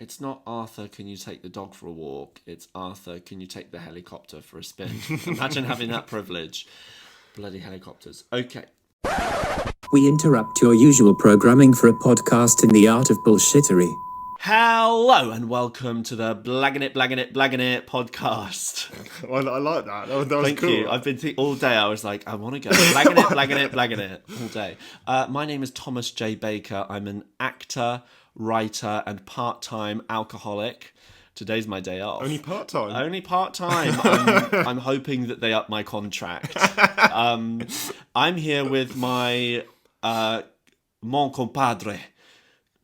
It's not Arthur, can you take the dog for a walk? It's Arthur, can you take the helicopter for a spin? Imagine having that privilege. Bloody helicopters. Okay. We interrupt your usual programming for a podcast in the art of bullshittery. Hello and welcome to the Blaggin' It podcast. I like that. That was Thank cool. you. I've been all day. I was like, I want to go blagging it all day. My name is Thomas J. Baker. I'm an actor, writer, and part-time alcoholic. Today's my day off. Only part-time? Only part-time. I'm hoping that they up my contract. I'm here with my mon compadre,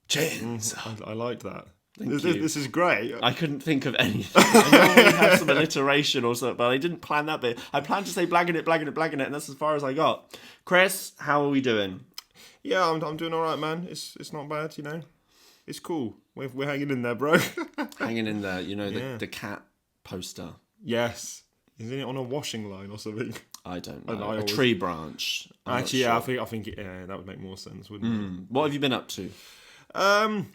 Chaynes. I like that. Thank you. This is great. I couldn't think of anything. I normally have some alliteration or something, but I didn't plan that bit. I planned to say blagging it, and that's as far as I got. Chris, how are we doing? Yeah, I'm doing all right, man. It's not bad, you know. It's cool. We're hanging in there, bro. Hanging in there, you know, the cat poster. Yes. Isn't it on a washing line or something? I don't know. A tree branch. Actually, yeah, I think that would make more sense, wouldn't it? What have you been up to? You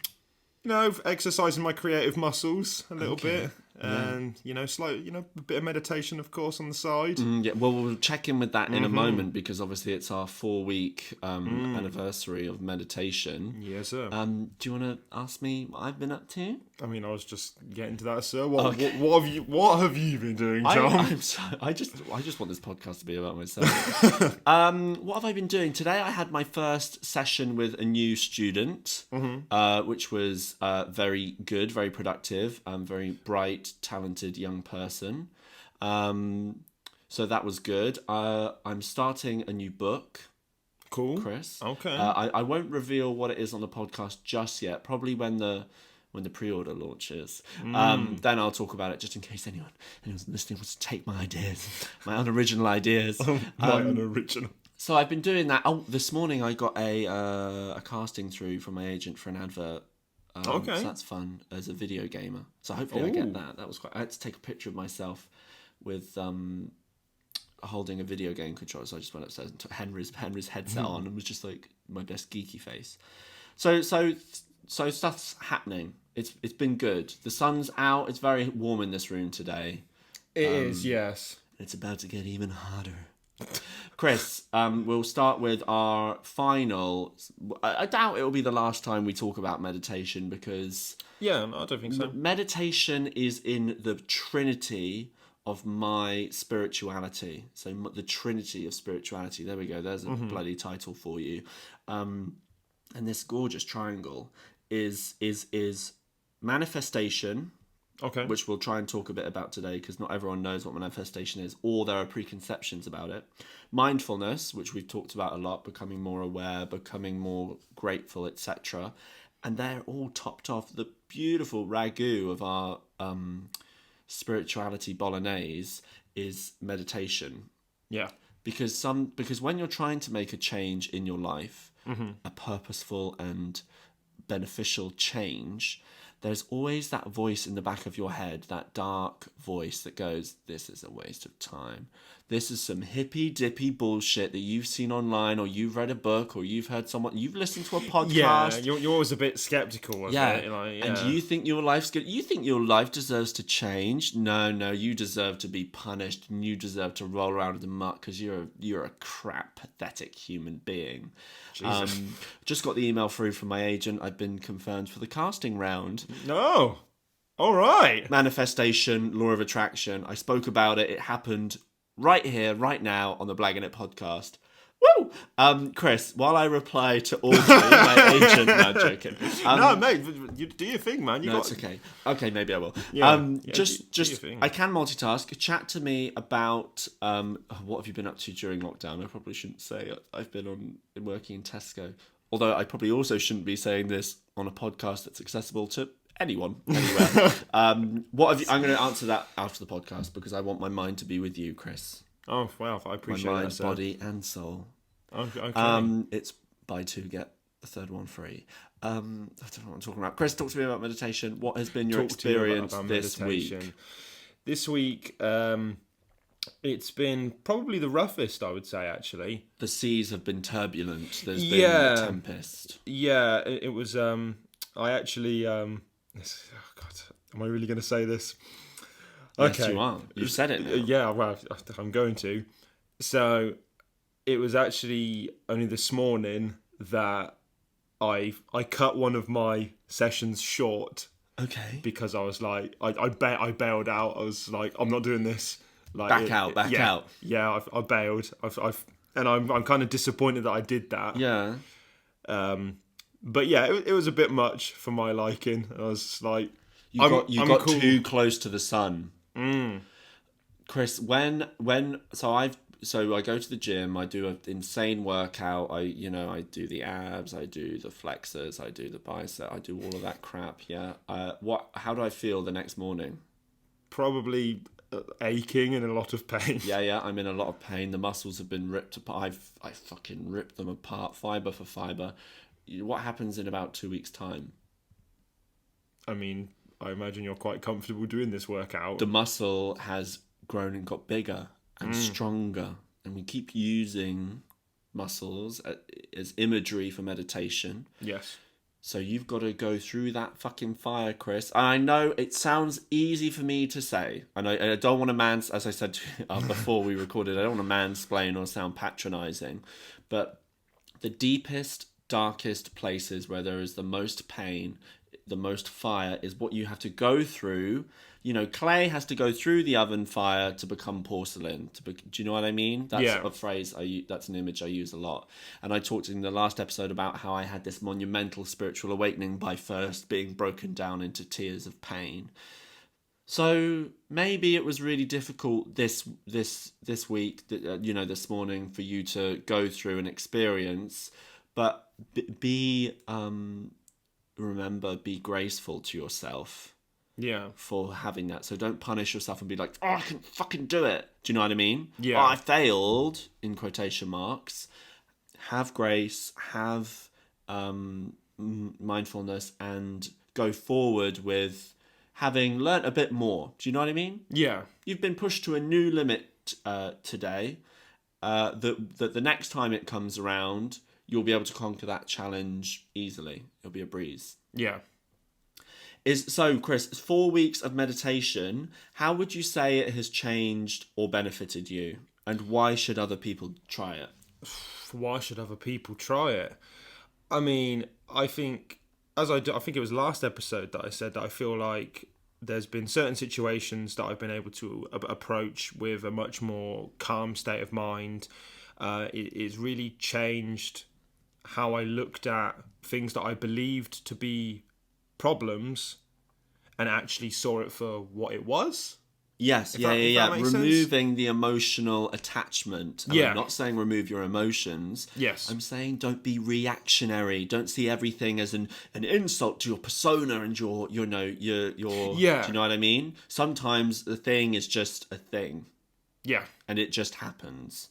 know, exercising my creative muscles a little bit, and a bit of meditation, of course, on the side. Yeah, well, we'll check in with that in a moment because obviously it's our 4-week anniversary of meditation. Yes, sir. Do you want to ask me what I've been up to? I mean, I was just getting to that, sir. What have you been doing, John? I just want this podcast to be about myself. What have I been doing today? I had my first session with a new student, which was very good, very productive, very bright, talented young person. So that was good. I'm starting a new book. Cool, Chris. Okay. I won't reveal what it is on the podcast just yet. Probably when the pre-order launches. Then I'll talk about it just in case anyone's listening wants to take my ideas, my unoriginal ideas. Unoriginal. So I've been doing that. Oh, this morning I got a casting through from my agent for an advert. Okay. So that's fun as a video gamer. So hopefully I get that. That was quite. I had to take a picture of myself with holding a video game controller. So I just went upstairs and took Henry's headset on and was just like my best geeky face. So stuff's happening. It's been good. The sun's out. It's very warm in this room today. It is, yes. It's about to get even hotter. Chris, we'll start with our final. I doubt it will be the last time we talk about meditation because Yeah, no, I don't think so. meditation is in the trinity of my spirituality. So the trinity of spirituality. There we go. There's a bloody title for you. And this gorgeous triangle is manifestation. Okay. Which we'll try and talk a bit about today because not everyone knows what manifestation is or there are preconceptions about it. Mindfulness, which we've talked about a lot, becoming more aware, becoming more grateful, etc. And they're all topped off the beautiful ragu of our spirituality bolognese is meditation. Yeah. Because when you're trying to make a change in your life, a purposeful and beneficial change, there's always that voice in the back of your head, that dark voice that goes, this is a waste of time. This is some hippy-dippy bullshit that you've seen online or you've read a book or you've heard someone, you've listened to a podcast. Yeah, you're always a bit sceptical of it. And you think your life's good. You think your life deserves to change. No, you deserve to be punished and you deserve to roll around in the muck because you're a crap, pathetic human being. Jesus. Just got the email through from my agent. I've been confirmed for the casting round. No. All right. Manifestation, law of attraction. I spoke about it. It happened right here, right now on the Blaggin' It podcast. Woo! Chris, while I reply to Audrey, my agent, no, I'm joking. No, mate, you do your thing, man. It's okay. Okay, maybe I will. Yeah, just do your thing. I can multitask. Chat to me about what have you been up to during lockdown? I probably shouldn't say I've been working in Tesco. Although I probably also shouldn't be saying this on a podcast that's accessible to anyone, anywhere. What have you? I'm going to answer that after the podcast because I want my mind to be with you, Chris. Oh, wow, I appreciate my mind, that, sir. body, and soul. Okay. It's buy two get the third one free. I don't know what I'm talking about. Chris, talk to me about meditation. What has been your experience about this meditation. week? This week, it's been probably the roughest, I would say. Actually, the seas have been turbulent. There's been a tempest. Yeah, it was. I actually Oh God, am I really going to say this? Yes, you are. You've said it now. Yeah, well, I'm going to. So it was actually only this morning that I cut one of my sessions short Okay. because I was like, I bailed out. I was like, I'm not doing this. Like, Back out. Yeah, I bailed. And I'm kind of disappointed that I did that. Yeah. But yeah, it was a bit much for my liking. I was like, You got cool. too close to the sun. Chris, so I go to the gym, I do an insane workout, I do the abs, I do the flexors, I do the bicep, I do all of that crap, yeah. How do I feel the next morning? Probably aching and a lot of pain. Yeah, I'm in a lot of pain. The muscles have been ripped apart. I fucking ripped them apart, fiber for fiber. What happens in about 2 weeks' time? I mean, I imagine you're quite comfortable doing this workout. The muscle has grown and got bigger and stronger, and we keep using muscles as imagery for meditation. Yes. So you've got to go through that fucking fire, Chris. And I know it sounds easy for me to say. And I don't want to as I said before we recorded, I don't want to mansplain or sound patronising. But the deepest, darkest places where there is the most pain, the most fire, is what you have to go through. Clay has to go through the oven fire to become porcelain. Do you know what I mean? That's a phrase that's an image I use a lot. And I talked in the last episode about how I had this monumental spiritual awakening by first being broken down into tears of pain. So maybe it was really difficult this week, this morning, for you to go through and experience. But remember, be graceful to yourself. Yeah. For having that. So don't punish yourself and be like, I can fucking do it. Do you know what I mean? Yeah. I failed, in quotation marks. Have grace, have mindfulness, and go forward with having learnt a bit more. Do you know what I mean? Yeah. You've been pushed to a new limit today. That the next time it comes around, you'll be able to conquer that challenge easily. It'll be a breeze. Yeah. So, Chris, 4 weeks of meditation, how would you say it has changed or benefited you? And why should other people try it? Why should other people try it? I mean, I think it was last episode that I said that I feel like there's been certain situations that I've been able to approach with a much more calm state of mind. It's really changed how I looked at things that I believed to be problems and actually saw it for what it was. Yes, removing the emotional attachment. I'm not saying remove your emotions. Yes. I'm saying don't be reactionary. Don't see everything as an insult to your persona and your do you know what I mean? Sometimes the thing is just a thing. Yeah. And it just happens.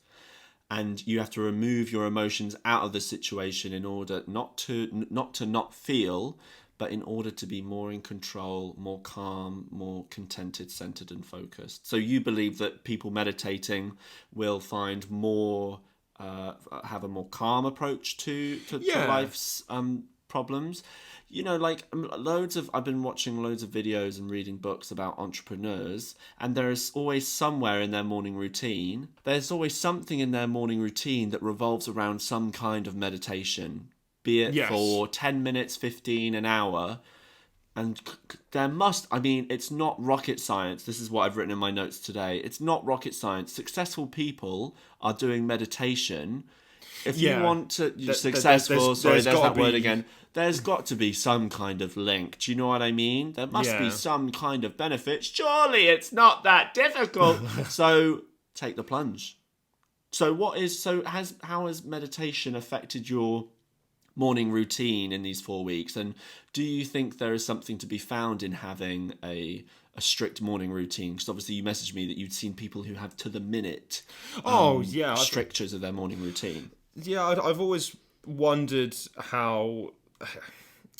And you have to remove your emotions out of the situation in order not to feel, but in order to be more in control, more calm, more contented, centered, and focused. So you believe that people meditating will find more, have a more calm approach to life's problems. I've been watching loads of videos and reading books about entrepreneurs, and there is always somewhere in their morning routine, there's always something in their morning routine that revolves around some kind of meditation, be it for 10 minutes, 15, an hour. And it's not rocket science. This is what I've written in my notes today. It's not rocket science. Successful people are doing meditation. If you want to successful, there's that word again. There's got to be some kind of link. Do you know what I mean? There must be some kind of benefit. Surely it's not that difficult. So take the plunge. How has meditation affected your morning routine in these 4 weeks? And do you think there is something to be found in having a strict morning routine? Because obviously you messaged me that you'd seen people who have to the minute strictures of their morning routine. Yeah, I've always wondered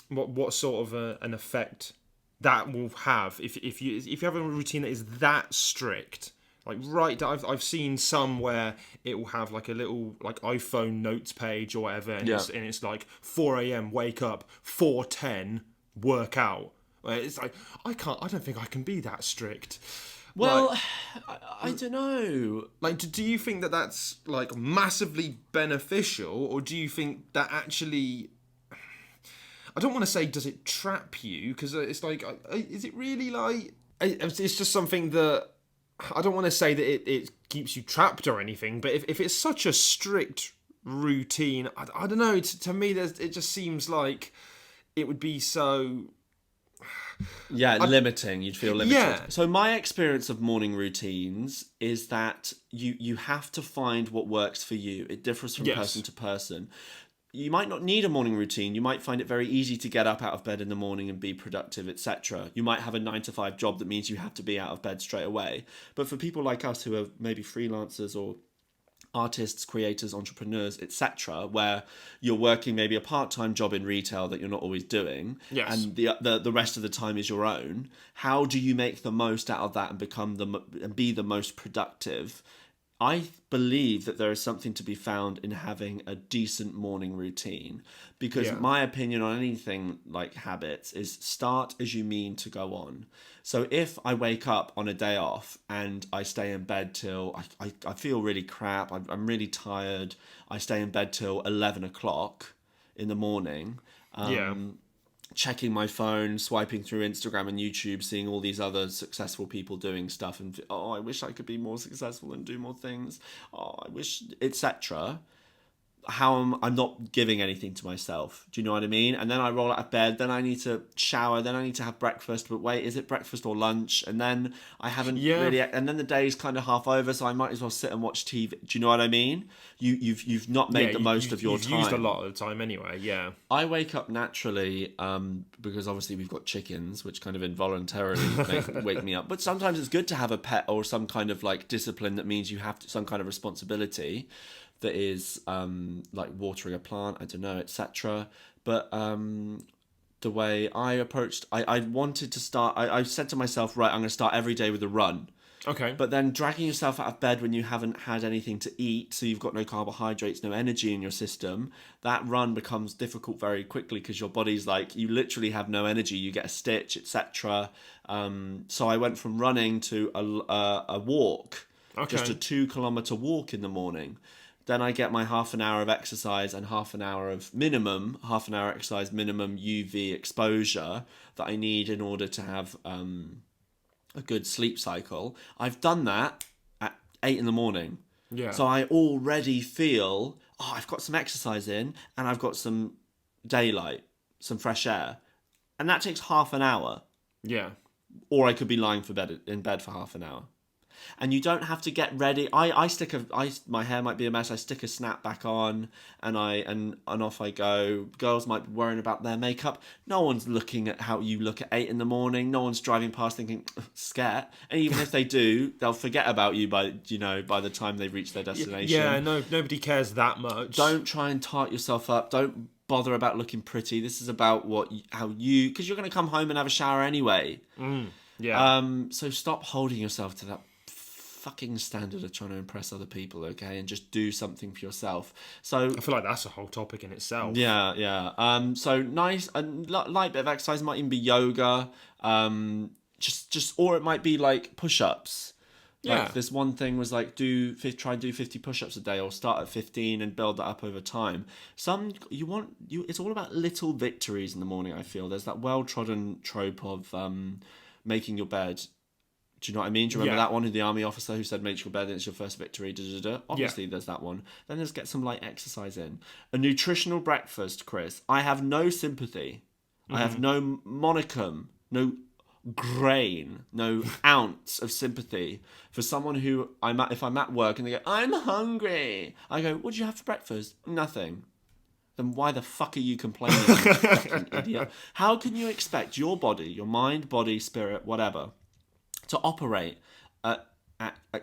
what sort of an effect that will have if you have a routine that is that strict. Like I've seen some where it will have like a little like iPhone notes page or whatever, and it's like 4 a.m. wake up, 4:10 work out. Where it's like, I don't think I can be that strict. Well, Like, I don't know. like, do you think that that's like massively beneficial, or do you think that actually? I don't want to say does it trap you, because it's like, is it really like? It's just something that I don't want to say that it keeps you trapped or anything, but if it's such a strict routine, I don't know. To me, it just seems like it would be so. Yeah, limiting. You'd feel limited. Yeah. So my experience of morning routines is that you have to find what works for you. It differs from person to person. You might not need a morning routine. You might find it very easy to get up out of bed in the morning and be productive, etc. You might have a 9 to 5 job that means you have to be out of bed straight away. But for people like us who are maybe freelancers or artists, creators, entrepreneurs, etc., where you're working maybe a part-time job in retail that you're not always doing, and the rest of the time is your own. How do you make the most out of that and be the most productive? I believe that there is something to be found in having a decent morning routine, because my opinion on anything like habits is start as you mean to go on. So if I wake up on a day off and I stay in bed till I feel really crap, I'm really tired, I stay in bed till 11 o'clock in the morning, checking my phone, swiping through Instagram and YouTube, seeing all these other successful people doing stuff, and I wish I could be more successful and do more things. I wish, etc. I'm not giving anything to myself. Do you know what I mean? And then I roll out of bed, then I need to shower, then I need to have breakfast. But wait, is it breakfast or lunch? And then I haven't really, and then the day's kind of half over, so I might as well sit and watch TV. Do you know what I mean? You've not made the most of your time. You've used a lot of the time anyway. Yeah. I wake up naturally because obviously we've got chickens, which kind of involuntarily wake me up. But sometimes it's good to have a pet or some kind of like discipline that means you have some kind of responsibility. That is like watering a plant, I don't know, etc. But the way I approached, I wanted to start, I said to myself, right, I'm going to start every day with a run. Okay. But then dragging yourself out of bed when you haven't had anything to eat, so you've got no carbohydrates, no energy in your system, that run becomes difficult very quickly because your body's like, you literally have no energy, you get a stitch, etc. So I went from running to a walk, just a 2-kilometer walk in the morning. Then I get my half an hour of exercise and half an hour exercise, minimum UV exposure that I need in order to have a good sleep cycle. I've done that at 8 in the morning. Yeah. So I already feel, I've got some exercise in and I've got some daylight, some fresh air. And that takes half an hour. Yeah. Or I could be lying in bed for half an hour. And you don't have to get ready. My hair might be a mess. I stick a snapback on, and off I go. Girls might be worrying about their makeup. No one's looking at how you look at 8 in the morning. No one's driving past thinking scat. And even if they do, they'll forget about you by the time they've reached their destination. Yeah, no, nobody cares that much. Don't try and tart yourself up. Don't bother about looking pretty. This is about because you're going to come home and have a shower anyway. So stop holding yourself to that fucking standard of trying to impress other people, okay, and just do something for yourself. So I feel like that's a whole topic in itself. So nice, a light bit of exercise might even be yoga, or it might be like push-ups. Like this one thing was like try and do 50 push-ups a day, or start at 15 and build that up over time. It's all about little victories in the morning. I feel there's that well-trodden trope of making your bed. Do you know what I mean? Do you remember that one, the army officer who said, make your bed and it's your first victory? Obviously, there's that one. Then there's get some light exercise in. A nutritional breakfast, Chris. I have no sympathy. I have no monicum, no grain, no ounce of sympathy for someone who, if I'm at work and they go, I'm hungry. I go, what did you have for breakfast? Nothing. Then why the fuck are you complaining, you fucking idiot? How can you expect your body, your mind, body, spirit, whatever, to operate at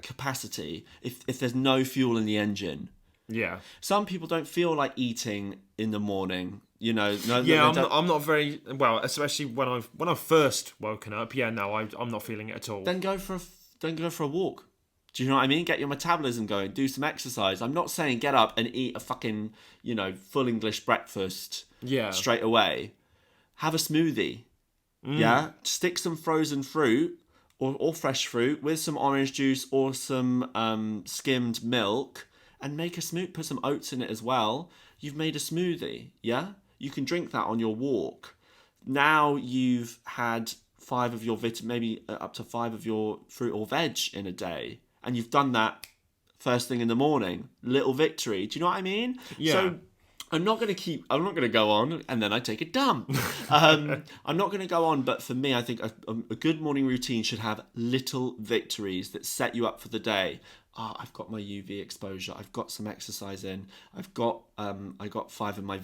capacity if there's no fuel in the engine? Yeah. Some people don't feel like eating in the morning. I'm not very well, especially when I've first woken up. Yeah, no, I'm not feeling it at all. Then go for a walk. Do you know what I mean? Get your metabolism going. Do some exercise. I'm not saying get up and eat a fucking full English breakfast straight away. Have a smoothie. Yeah, stick some frozen fruit or fresh fruit with some orange juice or some skimmed milk and make a smoothie. Put some oats in it as well. You've made a smoothie. Yeah, you can drink that on your walk. Now you've had five of your maybe up to five of your fruit or veg in a day, and you've done that first thing in the morning. Little victory. Do you know what I mean? Yeah. So I'm not going to go on and then I take a dump. I'm not going to go on, but for me, I think a good morning routine should have little victories that set you up for the day. I've got my UV exposure. I've got some exercise in. I got five of my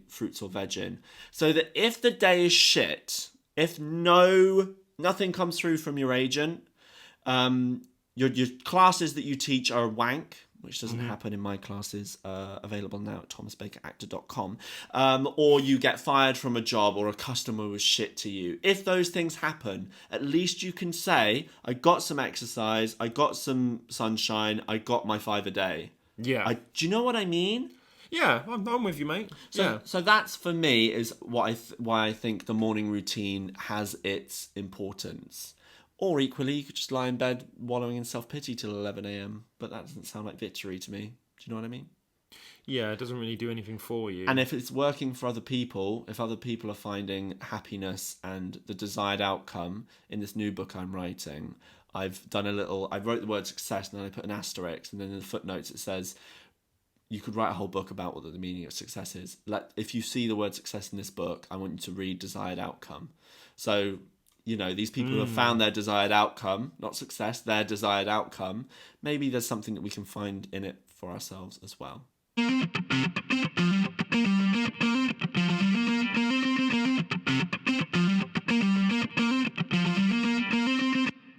fruits or veg in. So that if the day is shit, if nothing comes through from your agent, your classes that you teach are wank, which doesn't happen in my classes, available now at thomasbakeractor.com, or you get fired from a job or a customer was shit to you. If those things happen, at least you can say, I got some exercise, I got some sunshine, I got my 5 a day. Yeah. Do you know what I mean? Yeah, I'm with you, mate. So that's for me is why I think the morning routine has its importance. Or equally, you could just lie in bed wallowing in self-pity till 11 a.m. But that doesn't sound like victory to me. Do you know what I mean? Yeah, it doesn't really do anything for you. And if it's working for other people, if other people are finding happiness and the desired outcome in this new book I'm writing, I wrote the word success and then I put an asterisk, and then in the footnotes it says, you could write a whole book about what the meaning of success is. If you see the word success in this book, I want you to read desired outcome. So, these people who have found their desired outcome, not success, their desired outcome, maybe there's something that we can find in it for ourselves as well.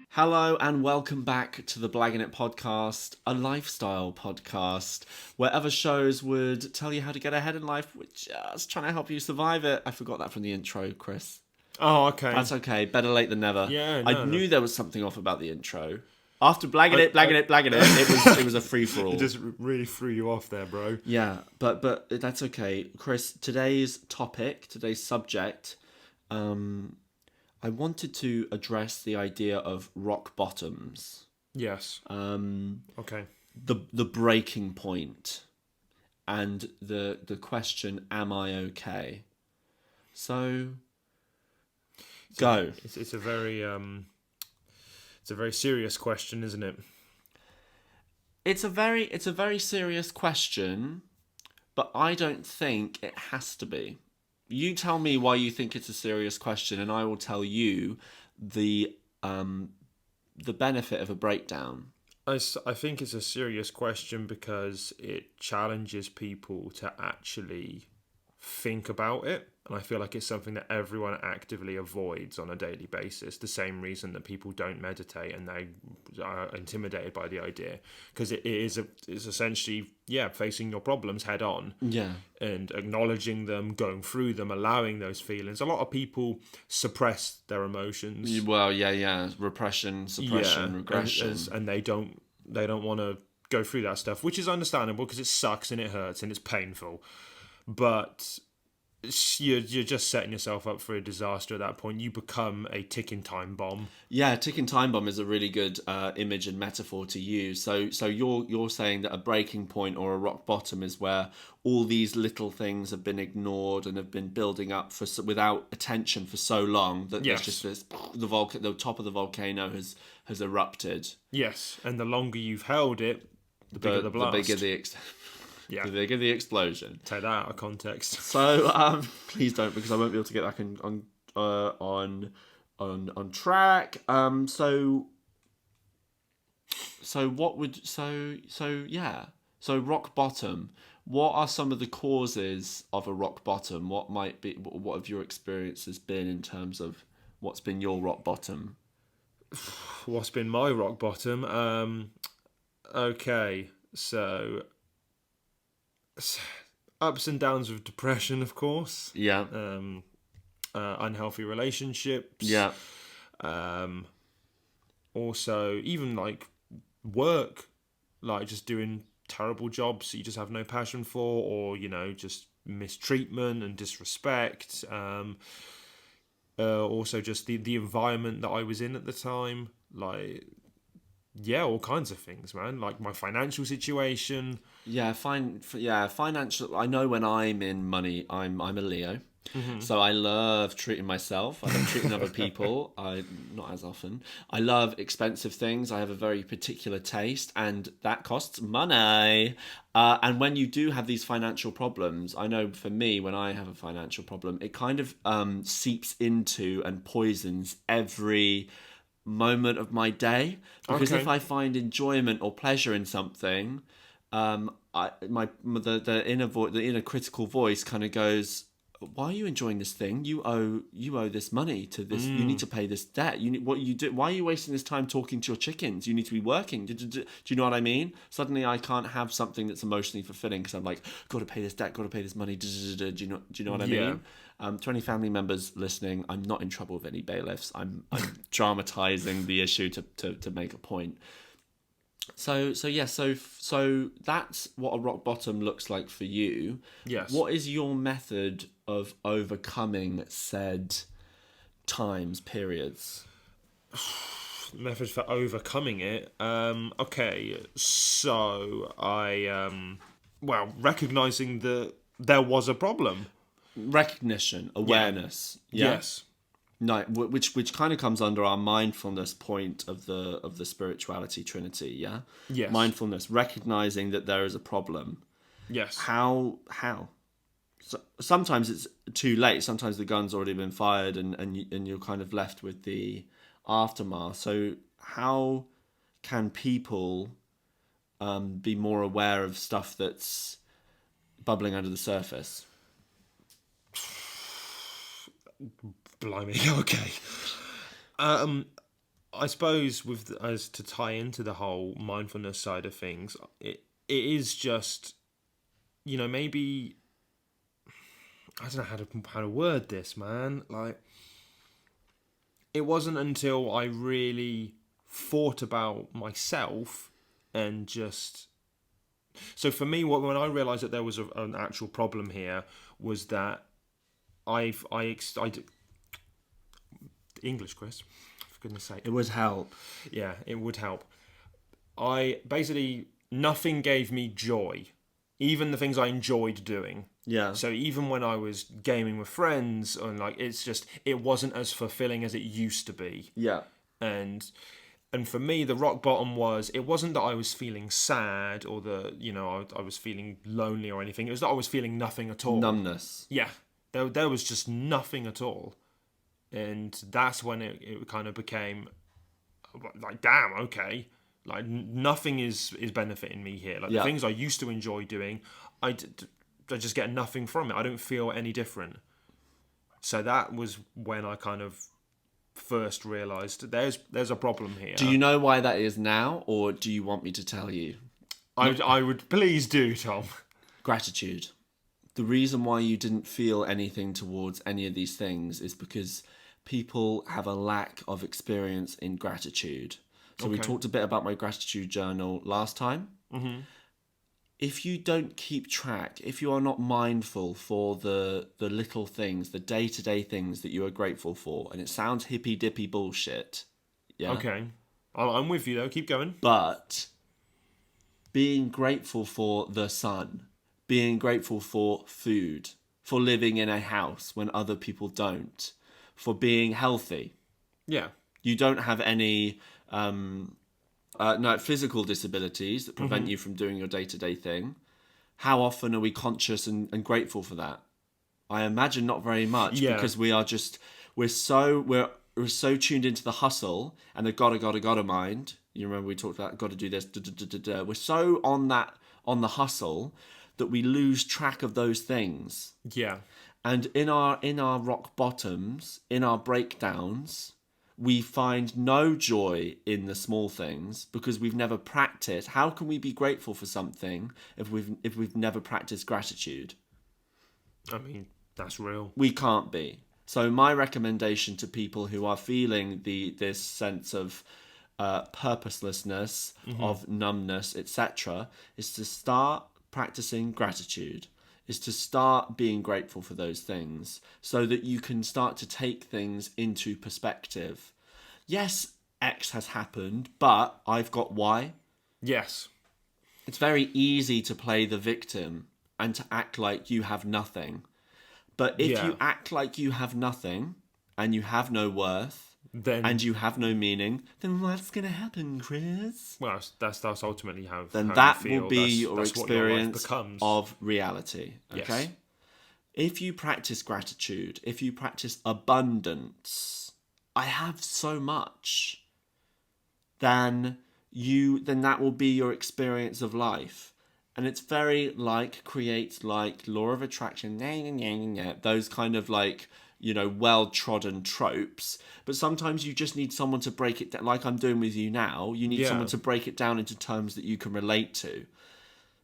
Hello and welcome back to the Blaggin podcast, a lifestyle podcast where other shows would tell you how to get ahead in life. We're just trying to help you survive it. I forgot that from the intro, Chris. Oh, okay. That's okay. Better late than never. Yeah, I knew there was something off about the intro. After blagging it, it was a free-for-all. It just really threw you off there, bro. Yeah, but that's okay. Chris, today's subject, I wanted to address the idea of rock bottoms. Yes. Okay. The breaking point and the question, am I okay? So go. It's a very serious question, isn't it? It's a very serious question, but I don't think it has to be. You tell me why you think it's a serious question, and I will tell you the benefit of a breakdown. I think it's a serious question because it challenges people to actually think about it. And I feel like it's something that everyone actively avoids on a daily basis. The same reason that people don't meditate and they are intimidated by the idea. Because it's essentially, facing your problems head on. Yeah. And acknowledging them, going through them, allowing those feelings. A lot of people suppress their emotions. Well, yeah. Repression, suppression, regression. And they don't want to go through that stuff, which is understandable because it sucks and it hurts and it's painful. But you're just setting yourself up for a disaster at that point. You become a ticking time bomb. Yeah, ticking time bomb is a really good image and metaphor to use. So you're saying that a breaking point or a rock bottom is where all these little things have been ignored and have been building up without attention for so long that there's just the top of the volcano has erupted. Yes, and the longer you've held it, the bigger the blast. The bigger the bigger the explosion. Take that out of context. So please don't, because I won't be able to get back on track. So rock bottom. What are some of the causes of a rock bottom? What have your experiences been in terms of what's been your rock bottom? What's been my rock bottom? Okay, so ups and downs of depression, of course. Yeah. Unhealthy relationships. Yeah. Also, even like work, like just doing terrible jobs that you just have no passion for, or, you know, just mistreatment and disrespect. Also just the environment that I was in at the time, like, yeah, all kinds of things, man. Like my financial situation. Yeah, fine. Yeah, financial. I know when I'm in money, I'm a Leo, so I love treating myself. I love treating other people. I not as often. I love expensive things. I have a very particular taste, and that costs money. And when you do have these financial problems, I know for me, when I have a financial problem, it kind of seeps into and poisons every moment of my day, because Okay. if I find enjoyment or pleasure in something, the inner critical voice kind of goes, why are you enjoying this thing? You owe this money to this. You need to pay this debt. You need, what you do. Why are you wasting this time talking to your chickens? You need to be working. Do you know what I mean? Suddenly I can't have something that's emotionally fulfilling because I'm like, got to pay this debt, got to pay this money. Do you know what I mean? To any family members listening, I'm not in trouble with any bailiffs. I'm dramatizing the issue to make a point. So that's what a rock bottom looks like for you. Yes. What is your method of overcoming said periods? Methods for overcoming it. Okay, so I recognizing that there was a problem. Recognition, awareness. Yeah. Yes. No, which kind of comes under our mindfulness point of the spirituality trinity. Yeah. Yes. Mindfulness, recognizing that there is a problem. Yes. How? So, sometimes it's too late. Sometimes the gun's already been fired, and you're kind of left with the aftermath. So how can people be more aware of stuff that's bubbling under the surface? Blimey. Okay. I suppose as to tie into the whole mindfulness side of things, it is just, maybe I don't know how to word this, man. Like, it wasn't until I really thought about myself and just. So for me, when I realised that there was an actual problem here, was that English, Chris, for goodness sake. It would help. Yeah, it would help. I basically, nothing gave me joy, even the things I enjoyed doing. Yeah. So even when I was gaming with friends, and like, it wasn't as fulfilling as it used to be. Yeah. And for me, the rock bottom it wasn't that I was feeling sad or I was feeling lonely or anything. It was that I was feeling nothing at all. Numbness. Yeah, there was just nothing at all. And that's when it kind of became like, damn, okay, like nothing is benefiting me here. Like the things I used to enjoy doing, I just get nothing from it. I don't feel any different. So that was when I kind of first realised there's a problem here. Do you know why that is now, or do you want me to tell you? I would, please do, Tom. Gratitude. The reason why you didn't feel anything towards any of these things is because people have a lack of experience in gratitude. So we talked a bit about my gratitude journal last time. Mm-hmm. If you don't keep track, if you are not mindful for the little things, the day-to-day things that you are grateful for, and it sounds hippy-dippy bullshit. Yeah. Okay. I'm with you, though. Keep going. But being grateful for the sun, being grateful for food, for living in a house when other people don't, for being healthy. Yeah. You don't have any physical disabilities that prevent you from doing your day-to-day thing. How often are we conscious and grateful for that? I imagine not very much, because we're so tuned into the hustle and the gotta mind. You remember we talked about gotta do this. We're so on the hustle that we lose track of those things. Yeah. And in our rock bottoms, in our breakdowns, we find no joy in the small things because we've never practiced. How can we be grateful for something if we've never practiced gratitude? I mean, that's real. We can't be. So my recommendation to people who are feeling this sense of purposelessness, of numbness, etc., is to start practicing gratitude. is to start being grateful for those things so that you can start to take things into perspective. Yes, X has happened, but I've got Y. Yes. It's very easy to play the victim and to act like you have nothing. But if you act like you have nothing and you have no worth and you have no meaning, then what's going to happen, Chris? Well, that's ultimately how Then how that you feel. will be That's your experience what your life becomes. of reality. Okay? Yes. If you practice gratitude, if you practice abundance, I have so much, then that will be your experience of life. And it's very creates law of attraction, those kind of well-trodden tropes. But sometimes you just need someone to break it down, like I'm doing with you now. You need someone to break it down into terms that you can relate to.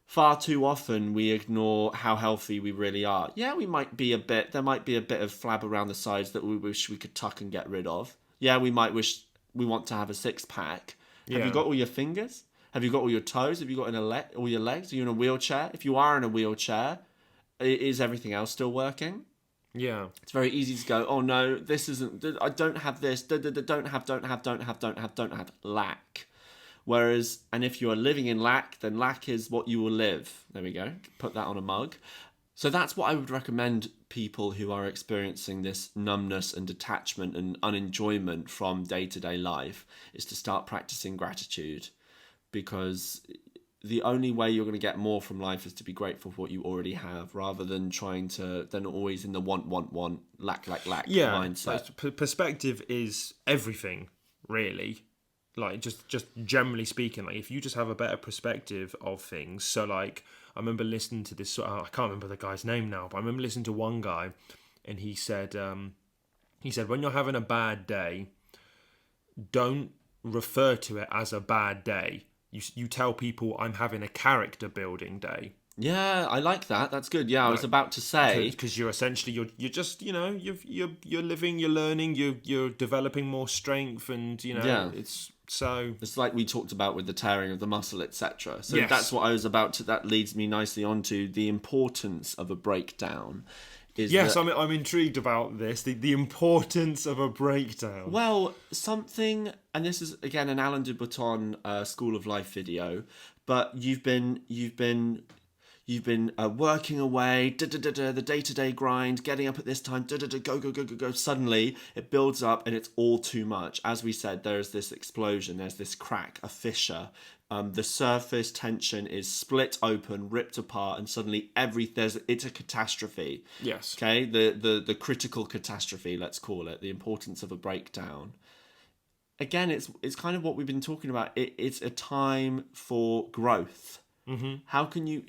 Far too often we ignore how healthy we really are. Yeah, there might be a bit of flab around the sides that we wish we could tuck and get rid of. Yeah, we might wish we want to have a six-pack. Have you got all your fingers? Have you got all your toes? Have you got all your legs? Are you in a wheelchair? If you are in a wheelchair, is everything else still working? Yeah. It's very easy to go, oh no, this isn't, I don't have this, don't have, lack. Whereas, and if you are living in lack, then lack is what you will live. There we go. Put that on a mug. So that's what I would recommend people who are experiencing this numbness and detachment and unenjoyment from day-to-day life is to start practicing gratitude, because the only way you're going to get more from life is to be grateful for what you already have, rather than always in the want, lack mindset. Like, perspective is everything, really. Like, just generally speaking, like, if you just have a better perspective of things. So, like, I remember listening to this, I can't remember the guy's name now, but I remember listening to one guy, and he said, when you're having a bad day, don't refer to it as a bad day. You tell people, I'm having a character building day. Yeah, I like that. That's good. Yeah, I was about to say, because you're essentially you're just you're living, you're learning, you're developing more strength, and it's like we talked about with the tearing of the muscle, etc. So yes. That's what I was about to. That leads me nicely onto the importance of a breakdown. I'm intrigued about this. The importance of a breakdown. Well, something, and this is again an Alain de Botton School of Life video, but you've been working away, the day-to-day grind, getting up at this time, go. Suddenly, it builds up and it's all too much. As we said, there's this explosion, there's this crack, a fissure. The surface tension is split open, ripped apart, and suddenly it's a catastrophe. Yes. Okay, the critical catastrophe, let's call it, the importance of a breakdown. Again, it's kind of what we've been talking about. It's a time for growth. Mm-hmm. How can you...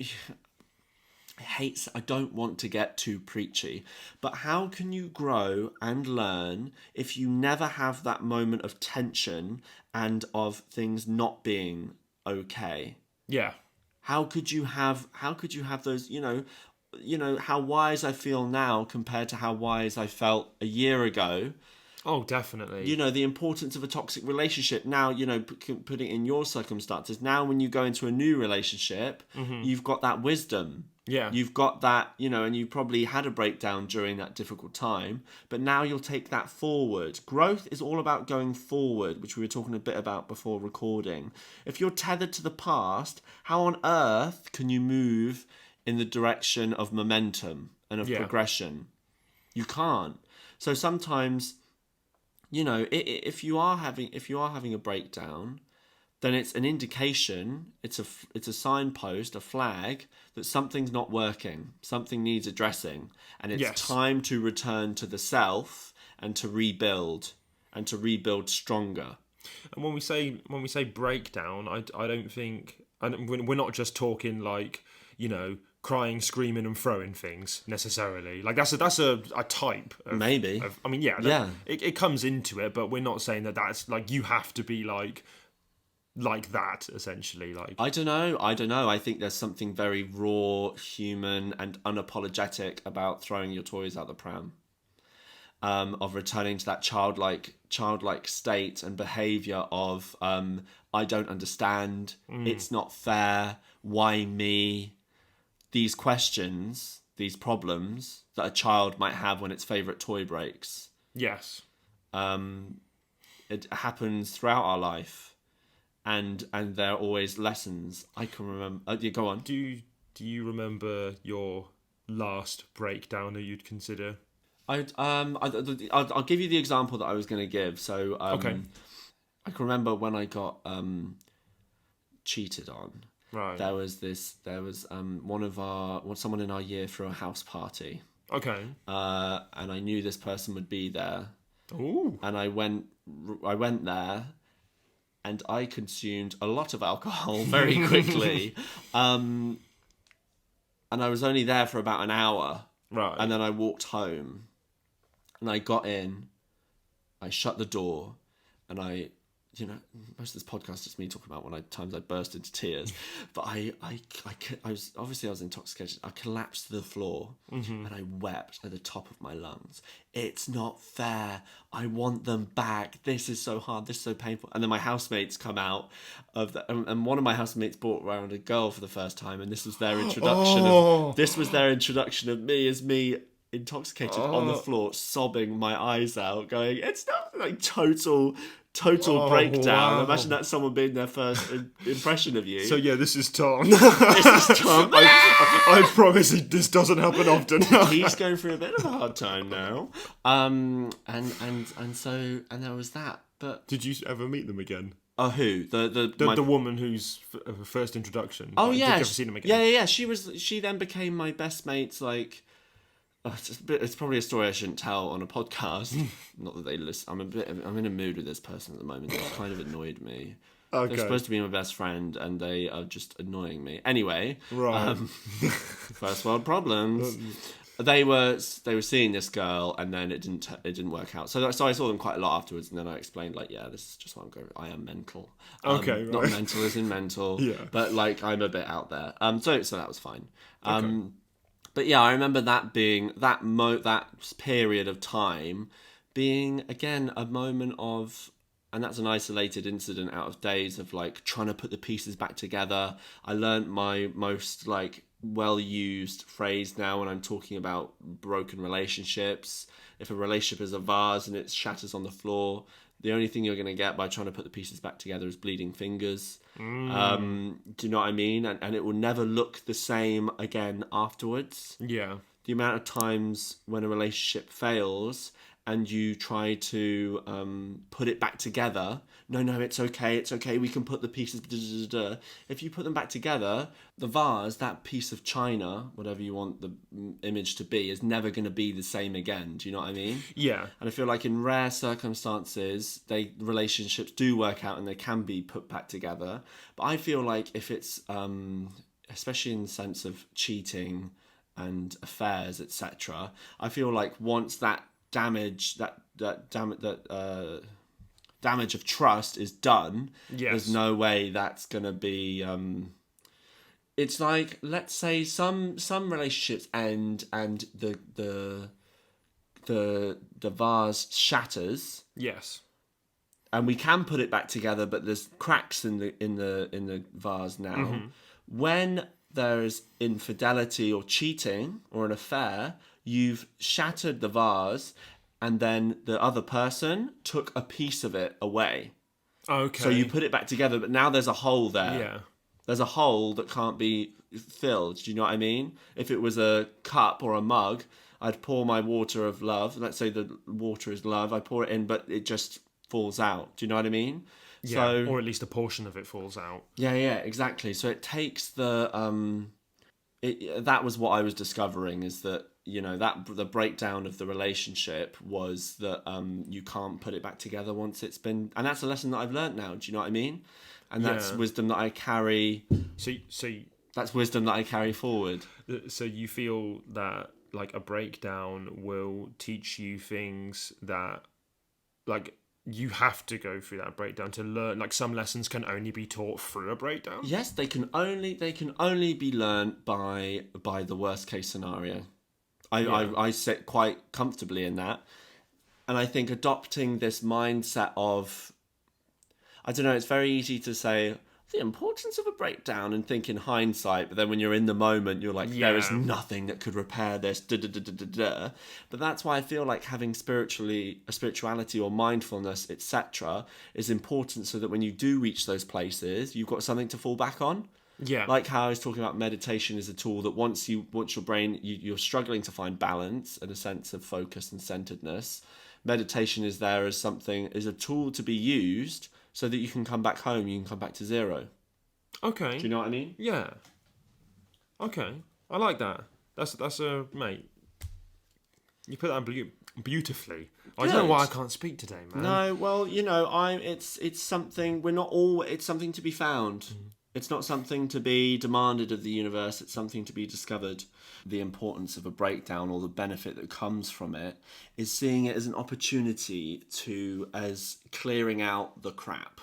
I don't want to get too preachy, but how can you grow and learn if you never have that moment of tension and of things not being okay? Yeah. How could you have those, how wise I feel now compared to how wise I felt a year ago? Oh, definitely. The importance of a toxic relationship. Now, putting in your circumstances, now when you go into a new relationship, you've got that wisdom. Yeah. You've got that, and you probably had a breakdown during that difficult time, but now you'll take that forward. Growth is all about going forward, which we were talking a bit about before recording. If you're tethered to the past, how on earth can you move in the direction of momentum and of progression? You can't. So sometimes, if you are having a breakdown, then it's an indication, it's a signpost, a flag that something's not working, something needs addressing, and it's time to return to the self and to rebuild stronger. And when we say breakdown, I don't think, and we're not just talking like, crying, screaming, and throwing things necessarily. Like that's a type of, maybe. It comes into it, but we're not saying that's like you have to be like that, essentially. Like I don't know. I think there's something very raw, human, and unapologetic about throwing your toys out the pram. Of returning to that childlike state and behaviour of I don't understand, it's not fair, why me? These questions these problems that a child might have when its favourite toy breaks. Yes. It happens throughout our life, and there are always lessons. I can remember. Yeah, go on. Do you remember your last breakdown that you'd consider? I'll give you the example that I was going to give. So Okay. I can remember when I got cheated on. Right. There was someone in our year threw a house party. Okay. And I knew this person would be there. Ooh. And I went there, and I consumed a lot of alcohol very quickly. And I was only there for about an hour. Right. And then I walked home, and I got in, I shut the door, and most of this podcast is me talking about times I burst into tears, but I was intoxicated. I collapsed to the floor, and I wept at the top of my lungs. It's not fair. I want them back. This is so hard. This is so painful. And then my housemates come out and one of my housemates brought around a girl for the first time, and this was their introduction. This was their introduction of me as me intoxicated on the floor, sobbing my eyes out, going, "It's not like total breakdown." Wow. Imagine that someone being their first impression of you. So yeah, this is Tom. This is Tom. I promise this doesn't happen often. He's going through a bit of a hard time now. And there was that. But Did you ever meet them again? who The woman whose first introduction. Oh Did you yeah, ever see them again? yeah. She then became my best mate's like. It's probably a story I shouldn't tell on a podcast. Not that they listen. I'm in a mood with this person at the moment. They kind of annoyed me. Okay. They're supposed to be my best friend, and they are just annoying me. Anyway, Right. First world problems. They were seeing this girl, and then it didn't work out. So I saw them quite a lot afterwards, and then I explained like, yeah, this is just what I'm going. I am mental. Okay, right. Not mental as in mental. Yeah. But like I'm a bit out there. So that was fine. Okay. But yeah, I remember that being that period of time being again a moment of, and that's an isolated incident out of days of like trying to put the pieces back together. I learned my most like well-used phrase now when I'm talking about broken relationships. If a relationship is a vase and it shatters on the floor, the only thing you're going to get by trying to put the pieces back together is bleeding fingers. Do you know what I mean? And it will never look the same again afterwards. Yeah. The amount of times when a relationship fails and you try to put it back together. No, it's okay. We can put the pieces. If you put them back together, the vase, that piece of china, whatever you want the image to be, is never going to be the same again. Do you know what I mean? Yeah. And I feel like in rare circumstances, relationships do work out and they can be put back together. But I feel like if it's, especially in the sense of cheating and affairs, etc., I feel like once that damage of trust is done, Yes. there's no way that's gonna be it's like, let's say some relationships end and the vase shatters, Yes. and we can put it back together, but there's cracks in the vase now. When there's infidelity or cheating or an affair, you've shattered the vase, and then the other person took a piece of it away. Okay. So you put it back together, but now there's a hole there. Yeah. There's a hole that can't be filled. Do you know what I mean? If it was a cup or a mug, I'd pour my water of love. Let's say the water is love. I pour it in, but it just falls out. Do you know what I mean? Yeah. So, or at least a portion of it falls out. yeah, exactly. So it takes the that was what I was discovering, is that, you know, that the breakdown of the relationship was that you can't put it back together once it's been, and that's a lesson that I've learned now. Do you know what I mean? And that's wisdom that I carry. So That's wisdom that I carry forward. So you feel that like a breakdown will teach you things that, like, you have to go through that breakdown to learn. Like, some lessons can only be taught through a breakdown. Yes, they can only be learnt by the worst case scenario. I sit quite comfortably in that, and I think adopting this mindset of, I don't know, it's very easy to say, the importance of a breakdown and think in hindsight, but then when you're in the moment, you're like, there is nothing that could repair this. But that's why I feel like having spirituality or mindfulness, etc., is important, so that when you do reach those places, you've got something to fall back on. Yeah. Like how I was talking about meditation is a tool that once your brain, you're struggling to find balance and a sense of focus and centeredness, meditation is there as a tool to be used so that you can come back home, you can come back to zero. Okay. Do you know what I mean? Yeah. Okay. I like that. That's a mate. You put that beautifully. I don't know why I can't speak today, man. No, well, it's something it's something to be found. It's not something to be demanded of the universe, it's something to be discovered. The importance of a breakdown, or the benefit that comes from it, is seeing it as an opportunity as clearing out the crap.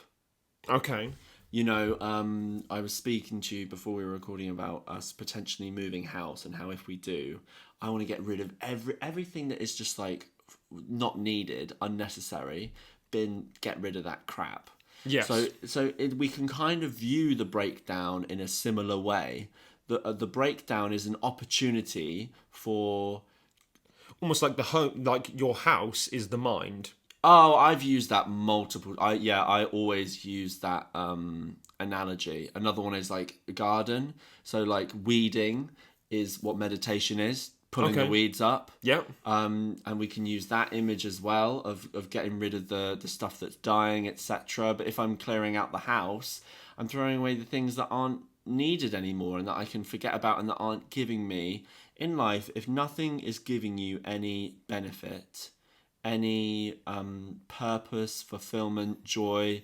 Okay. I was speaking to you before we were recording about us potentially moving house, and how if we do, I want to get rid of everything that is just like not needed, unnecessary, get rid of that crap. Yes. We can kind of view the breakdown in a similar way. The breakdown is an opportunity for... Almost like the home, like your house is the mind. Oh, I've used that multiple... I always use that analogy. Another one is like a garden. So like weeding is what meditation is. Pulling the weeds up. Yep. And we can use that image as well of getting rid of the stuff that's dying, etc. But if I'm clearing out the house, I'm throwing away the things that aren't needed anymore and that I can forget about and that aren't giving me in life. If nothing is giving you any benefit, any purpose, fulfillment, joy,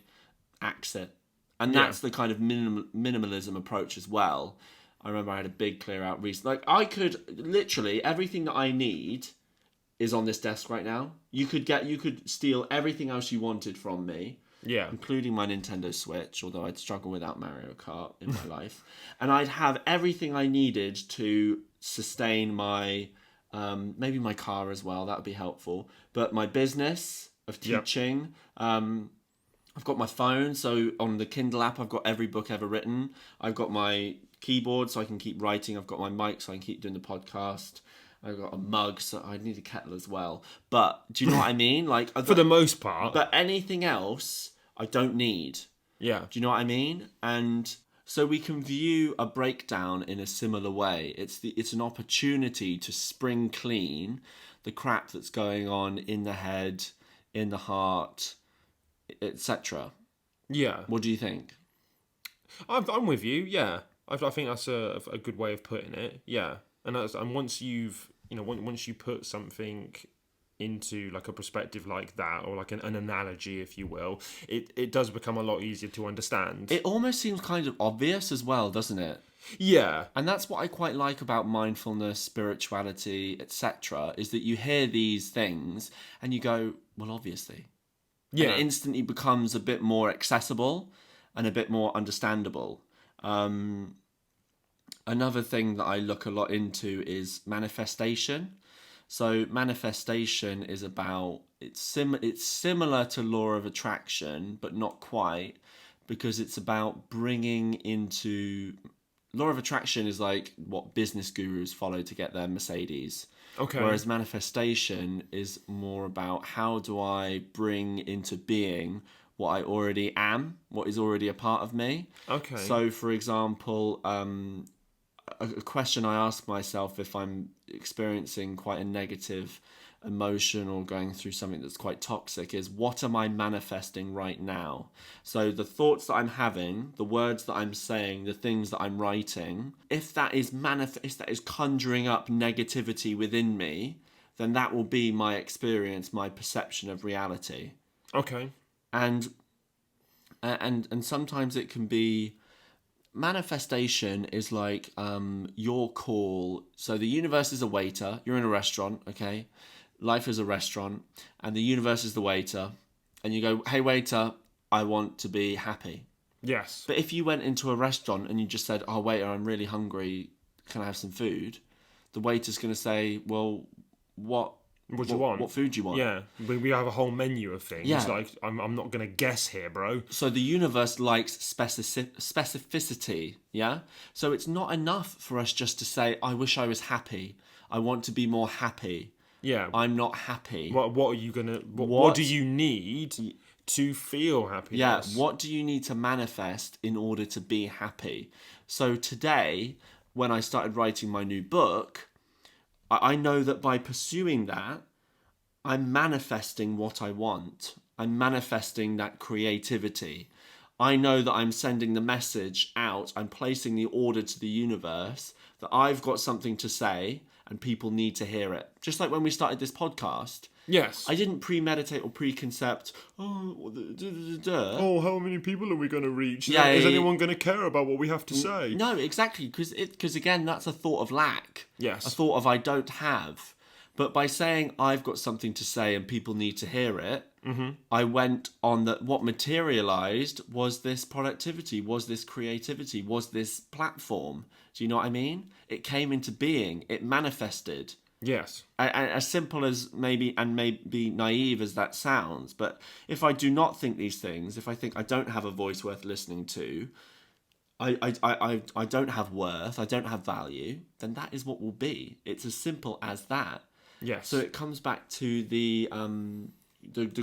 axe it. And that's the kind of minimalism approach as well. I remember I had a big clear out recently. Like, I could literally, everything that I need is on this desk right now. You could steal everything else you wanted from me. Yeah. Including my Nintendo Switch, although I'd struggle without Mario Kart in my life. And I'd have everything I needed to sustain my, maybe my car as well, that would be helpful. But my business of teaching, I've got my phone, so on the Kindle app, I've got every book ever written. I've got my keyboard, so I can keep writing. I've got my mic, so I can keep doing the podcast. I've got a mug, so I need a kettle as well. But do you know what I mean? Like for the most part. But anything else, I don't need. Yeah. Do you know what I mean? And so we can view a breakdown in a similar way. It's an opportunity to spring clean the crap that's going on in the head, in the heart, etc. Yeah. What do you think? I'm with you. Yeah. I think that's a good way of putting it. Yeah. And once once you put something into like a perspective like that, or like an analogy, if you will, it does become a lot easier to understand. It almost seems kind of obvious as well, doesn't it? Yeah. And that's what I quite like about mindfulness, spirituality, etc., is that you hear these things and you go, well, obviously. Yeah. And it instantly becomes a bit more accessible and a bit more understandable. Another thing that I look a lot into is manifestation. So manifestation is about, it's similar to law of attraction, but not quite, because it's about bringing into... Law of attraction is like what business gurus follow to get their Mercedes. Okay. Whereas manifestation is more about how do I bring into being what I already am, what is already a part of me. Okay. So, for example, a question I ask myself if I'm experiencing quite a negative emotion or going through something that's quite toxic is, what am I manifesting right now? So the thoughts that I'm having, the words that I'm saying, the things that I'm writing, if that is that is conjuring up negativity within me, then that will be my experience, my perception of reality. Okay. And sometimes it can be... Manifestation is like your call. So the universe is a waiter. You're in a restaurant, okay? Life is a restaurant, and the universe is the waiter. And you go, hey, waiter, I want to be happy. Yes. But if you went into a restaurant and you just said, oh, waiter, I'm really hungry. Can I have some food? The waiter's going to say, well, what What do you want? What food do you want? Yeah, we have a whole menu of things. Yeah. Like, I'm not going to guess here, bro. So the universe likes specificity, yeah? So it's not enough for us just to say, I wish I was happy. I want to be more happy. Yeah. I'm not happy. What are you going to... What do you need to feel happiness? Yeah, what do you need to manifest in order to be happy? So today, when I started writing my new book, I know that by pursuing that, I'm manifesting what I want. I'm manifesting that creativity. I know that I'm sending the message out. I'm placing the order to the universe that I've got something to say and people need to hear it. Just like when we started this podcast. Yes. I didn't premeditate or preconcept, Oh, how many people are we going to reach? Yeah, Is yeah, anyone going to care about what we have to say? No, exactly, because again, that's a thought of lack. Yes. A thought of I don't have. But by saying I've got something to say and people need to hear it, I went on that. What materialized was this productivity, was this creativity, was this platform. Do you know what I mean? It came into being. It manifested. Yes. As simple as maybe naive as that sounds, but if I do not think these things, if I think I don't have a voice worth listening to, I don't have worth, I don't have value, then that is what will be. It's as simple as that. Yes. So it comes back to the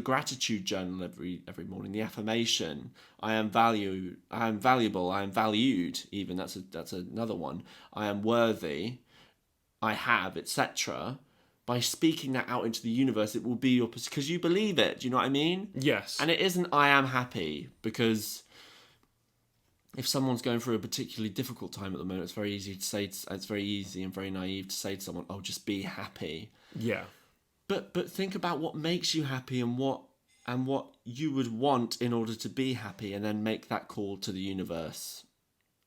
gratitude journal every morning, the affirmation. I am valued. I am valuable. I am valued. Even that's another one. I am worthy. I have, etc. By speaking that out into the universe, it will be your, because you believe it. Do you know what I mean? Yes. And it isn't I am happy, because if someone's going through a particularly difficult time at the moment, it's very easy and very naive to say to someone, "Oh, just be happy." Yeah. But think about what makes you happy and what you would want in order to be happy, and then make that call to the universe.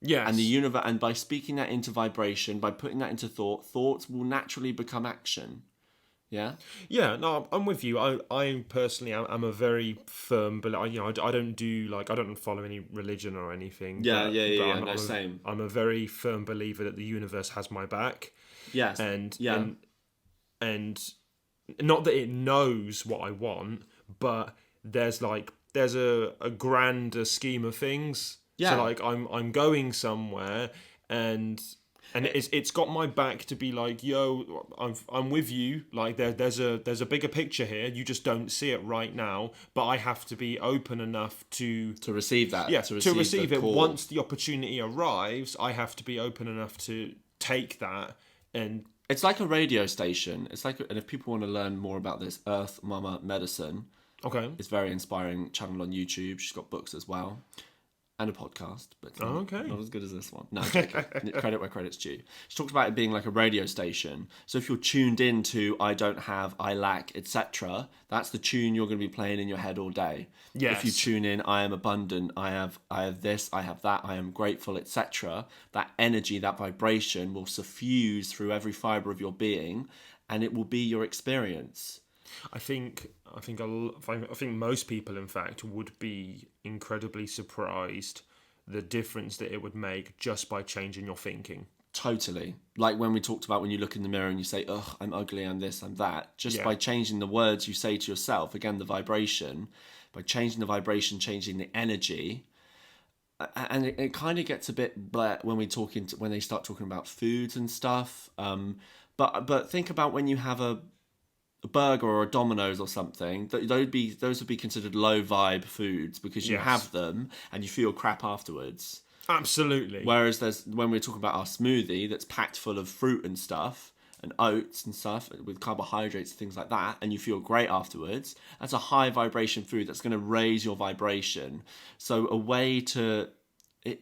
Yes. And the universe, and by speaking that into vibration, by putting that into thoughts will naturally become action. Yeah. Yeah, no, I'm with you. I personally am a very firm, but I don't do I don't follow any religion or anything. But same. I'm a very firm believer that the universe has my back. Yes. And yeah. and not that it knows what I want, but there's a grander scheme of things. Yeah. So I'm going somewhere, and it's got my back to be like, yo, I'm with you. Like there's a bigger picture here. You just don't see it right now. But I have to be open enough to receive that. Yeah, to receive it. Call. Once the opportunity arrives, I have to be open enough to take that. And it's like a radio station. It's like, and if people want to learn more about this, Earth Mama Medicine. Okay. It's a very inspiring channel on YouTube. She's got books as well. And a podcast, but not as good as this one. No, credit where credit's due. She talked about it being like a radio station. So if you're tuned into I don't have, I lack, etc., that's the tune you're going to be playing in your head all day. Yes. If you tune in, I am abundant, I have this, I have that, I am grateful, etc., that energy, that vibration will suffuse through every fibre of your being, and it will be your experience. I think most people, in fact, would be incredibly surprised the difference that it would make just by changing your thinking. Totally. Like when we talked about when you look in the mirror and you say, "Ugh, I'm ugly, I'm this, I'm that." Just by changing the words you say to yourself, again, the vibration, by changing the vibration, changing the energy, and it kind of gets a bit bleh when when they start talking about foods and stuff. But think about when you have a burger or a Domino's or something, those would be considered low vibe foods because you have them and you feel crap afterwards. Absolutely. Whereas when we're talking about our smoothie that's packed full of fruit and stuff and oats and stuff with carbohydrates and things like that, and you feel great afterwards, that's a high vibration food that's going to raise your vibration. So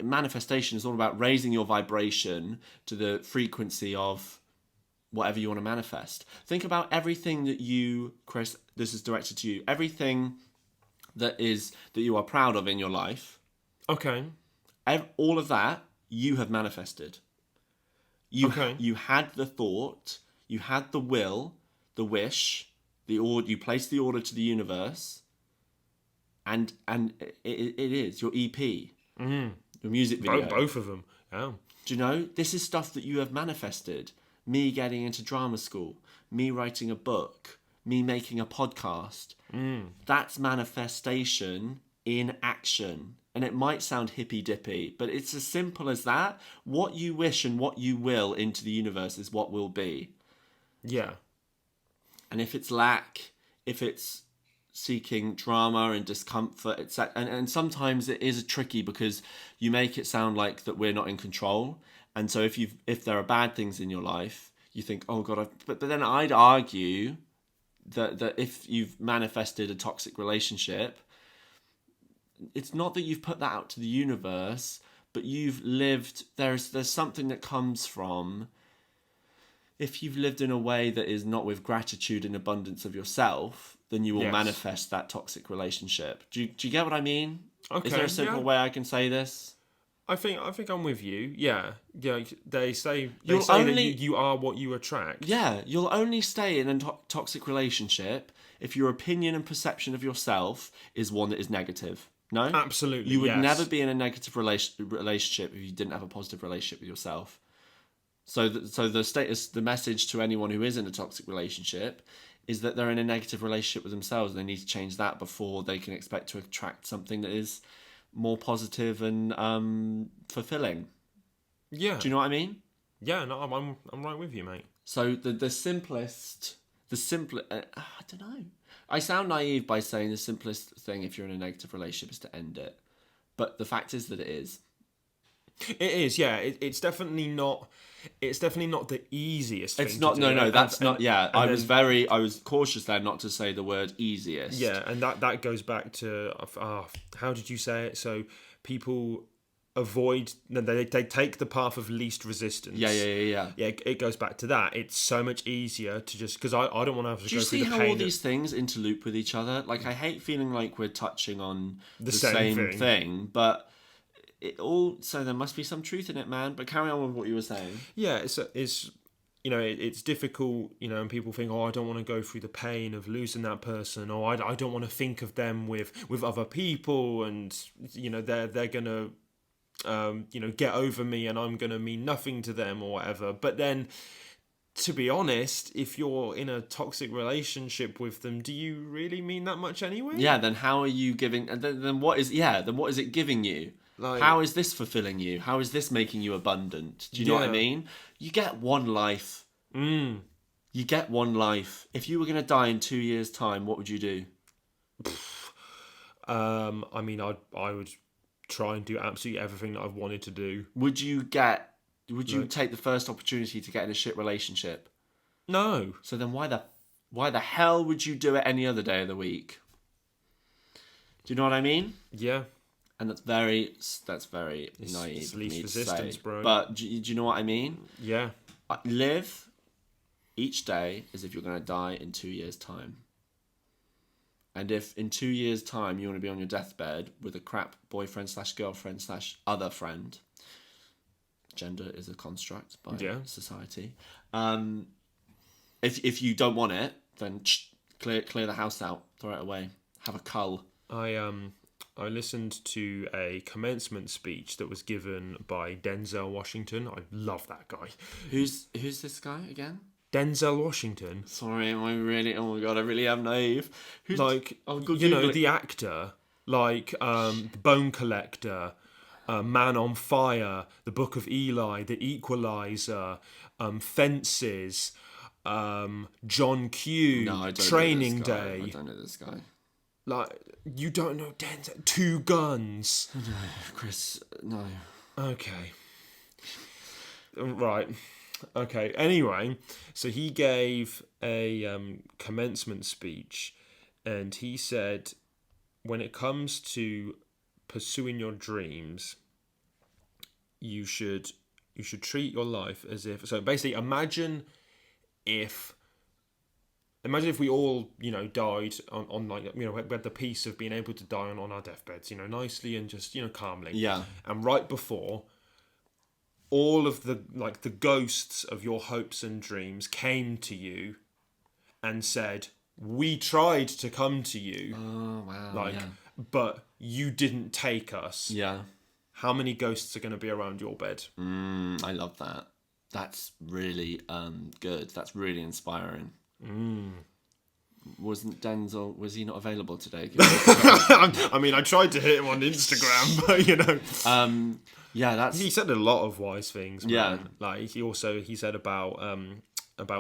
manifestation is all about raising your vibration to the frequency of whatever you want to manifest. Think about everything that you, Chris, this is directed to you, everything that you are proud of in your life. Okay. All of that you have manifested. You had the thought, you had the will, the wish, you placed the order to the universe, and it is your EP, your music video. Both of them. Yeah. Do you know, this is stuff that you have manifested. Me getting into drama school, me writing a book, me making a podcast. That's manifestation in action. And it might sound hippy-dippy, but it's as simple as that. What you wish and what you will into the universe is what will be. Yeah. And if it's lack, if it's seeking drama and discomfort, and sometimes it is tricky because you make it sound like that we're not in control. And so if there are bad things in your life, you think, oh God, but then I'd argue that if you've manifested a toxic relationship, it's not that you've put that out to the universe, but you've lived, there's something that comes from, if you've lived in a way that is not with gratitude and abundance of yourself, then you will manifest that toxic relationship. Do you get what I mean? Okay. Is there a simple way I can say this? I think I'm with you. Yeah. They say You'll that only- you are what you attract. Yeah, you'll only stay in a toxic relationship if your opinion and perception of yourself is one that is negative. No? Absolutely. You would yes. never be in a negative relationship if you didn't have a positive relationship with yourself. So the message to anyone who is in a toxic relationship is that they're in a negative relationship with themselves. They need to change that before they can expect to attract something that is more positive and fulfilling. Yeah. Do you know what I mean? Yeah. No, I'm right with you, mate. So the simplest, I don't know. I sound naive by saying the simplest thing if you're in a negative relationship is to end it. But the fact is that it is. It is, yeah. It's definitely not. It's definitely not the easiest thing. It's not. to do. No. That's not. Yeah, I then- was cautious there not to say the word easiest. Yeah, and that goes back to how did you say it? So people avoid. No, they take the path of least resistance. Yeah. Yeah, it goes back to that. It's so much easier to just because I don't want to have to Do go you through see the how pain. all these things interloop with each other? Like, I hate feeling like we're touching on the same same thing. thing, but it all. So there must be some truth in it, man. But carry on with what you were saying. Yeah, it's it's difficult, and people think, oh, I don't want to go through the pain of losing that person, or I don't want to think of them with other people, and they're gonna get over me, and I'm gonna mean nothing to them or whatever. But then, to be honest, if you're in a toxic relationship with them, do you really mean that much anyway? Yeah. Then how are you giving? And then what is? Yeah. Then what is it giving you? Like- how is this fulfilling you? How is this making you abundant? Do you know what I Yeah. mean? You get one life. You get one life. If you were going to die in 2 years' time, what would you do? I mean, I would try and do absolutely everything that I've wanted to do. Would you take the first opportunity to get in a shit relationship? No. So then why the hell would you do it any other day of the week? Do you know what I mean? Yeah. And that's very naive. it's of least me to resistance, say. bro. But do you know what I mean? Yeah. Live each day as if you're going to die in 2 years' time. And if in 2 years' time you want to be on your deathbed with a crap boyfriend / girlfriend / other friend, gender is a construct by society. If you don't want it, then clear the house out, throw it away, have a cull. I listened to a commencement speech that was given by Denzel Washington. I love that guy. Who's this guy again? Denzel Washington. Sorry, am I really? Oh my god, I really am naive. Who's the actor, Bone Collector, Man on Fire, The Book of Eli, The Equalizer, Fences, John Q, No, I don't Training know this guy. Day. I don't know this guy. You don't know Denzel? Two Guns. No, Chris, no. Okay. Right. Okay. Anyway, so he gave a commencement speech, and he said, when it comes to pursuing your dreams, you should treat your life as if. So basically, imagine if we all, died on we had the peace of being able to die on our deathbeds, nicely and just, calmly. Yeah. And right before, all of the ghosts of your hopes and dreams came to you and said, we tried to come to you. Oh, wow. But you didn't take us. Yeah. How many ghosts are going to be around your bed? I love that. That's really good. That's really inspiring. wasn't Denzel, was he not available today? I mean, I tried to hit him on Instagram, but Yeah, that's... he said a lot of wise things, man. Yeah. Like he said about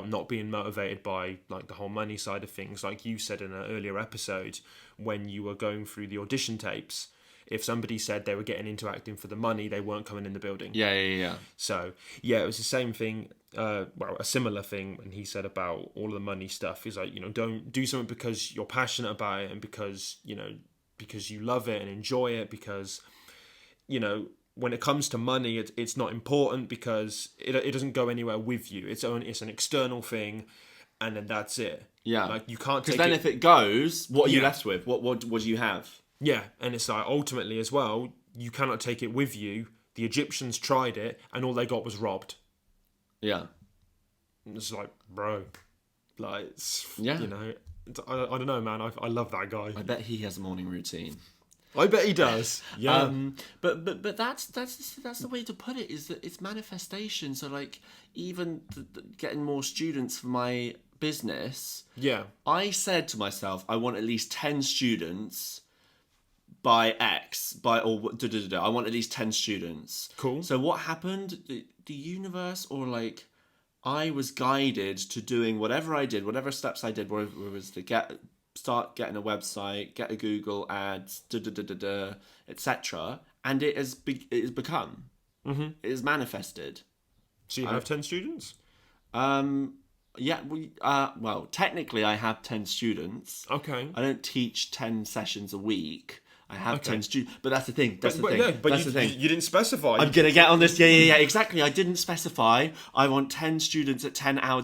not being motivated by like the whole money side of things, like you said in an earlier episode when you were going through the audition tapes. If somebody said they were getting into acting for the money, they weren't coming in the building. Yeah. So, yeah, it was the same thing, a similar thing when he said about all of the money stuff. He's like, don't do something because you're passionate about it and because you love it and enjoy it, because, when it comes to money, it's not important because it doesn't go anywhere with you. It's an external thing, and then that's it. Yeah. Like, you can't take it... Because then if it goes, what are you left with? What do you have? Yeah, and it's like, ultimately as well, you cannot take it with you. The Egyptians tried it, and all they got was robbed. Yeah. And it's like, bro, like, yeah. I don't know, man. I love that guy. I bet he has a morning routine. I bet he does. Yeah. But that's the way to put it, is that it's manifestation. So like, even getting more students for my business. Yeah. I said to myself, I want at least 10 students by X, I want at least 10 students. Cool. So what happened? The universe, or like, I was guided to doing whatever I did, whatever steps I did, whether it was to start getting a website, get a Google ads, etc. And it has become. Mm-hmm. It is manifested. So you have 10 students? Yeah, well, technically I have 10 students. Okay. I don't teach 10 sessions a week. I have 10 students, but that's the thing. You didn't specify. I'm going to get on this. Yeah, exactly. I didn't specify. I want 10 students at 10 hours.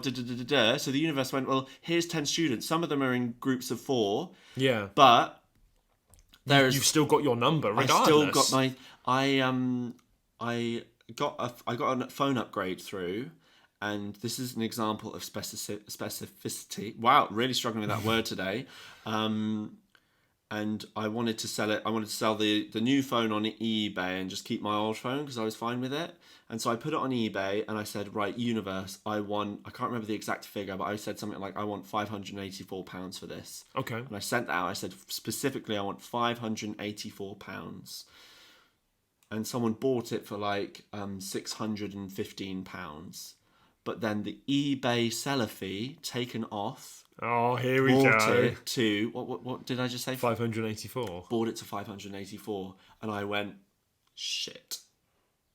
So the universe went, well, here's 10 students. Some of them are in groups of 4. Yeah. But you've still got your number, regardless. I still got my... I got a phone upgrade through, and this is an example of specificity. Wow, really struggling with that word today. And I wanted to sell it. I wanted to sell the new phone on eBay and just keep my old phone because I was fine with it. And so I put it on eBay and I said, right, universe, I can't remember the exact figure, but I said something like, I want £584 for this. Okay. And I sent that out. I said, specifically, I want £584. And someone bought it for like £615. But then the eBay seller fee taken off. Oh, here we go. Bought it to what did I just say? 584. Bought it to 584, and I went, shit.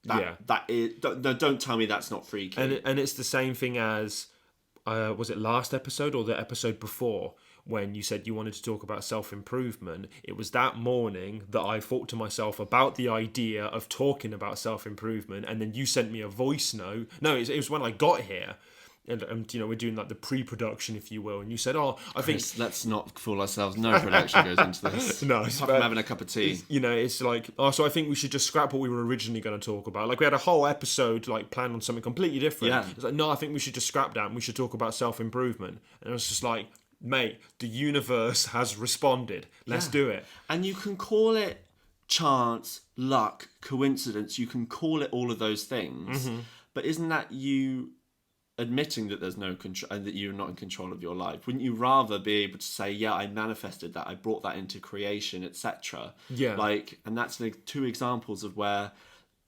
Don't tell me that's not freaky. And it's the same thing as, was it last episode or the episode before, when you said you wanted to talk about self-improvement? It was that morning that I thought to myself about the idea of talking about self-improvement, and then you sent me a voice note. No, it was when I got here. And we're doing like the pre-production, if you will, and you said, "Oh, I think let's not fool ourselves. No production goes into this. No, apart from having a cup of tea. It's like, so I think we should just scrap what we were originally going to talk about. Like, we had a whole episode like planned on something completely different. Yeah. It's like, no, I think we should just scrap that and we should talk about self-improvement. And it was just like, mate, the universe has responded. Let's do it. And you can call it chance, luck, coincidence. You can call it all of those things, but isn't that you admitting that there's no control and that you're not in control of your life? Wouldn't you rather be able to say, yeah, I manifested that, I brought that into creation, etc.? Yeah. Like, and that's like 2 examples of where,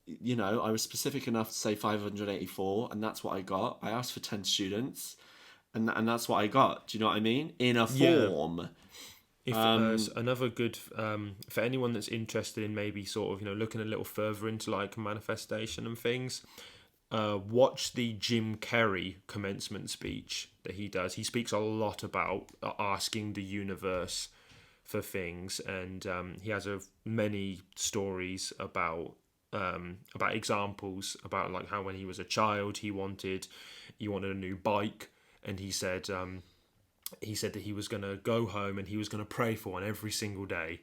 I was specific enough to say 584, and that's what I got. I asked for 10 students, and that's what I got. Do you know what I mean? In a form. If another good, for anyone that's interested in maybe sort of, looking a little further into like manifestation and things, watch the Jim Carrey commencement speech that he does. He speaks a lot about asking the universe for things, and he has many stories about examples about like how when he was a child he wanted a new bike, and he said that he was going to go home and he was going to pray for one every single day,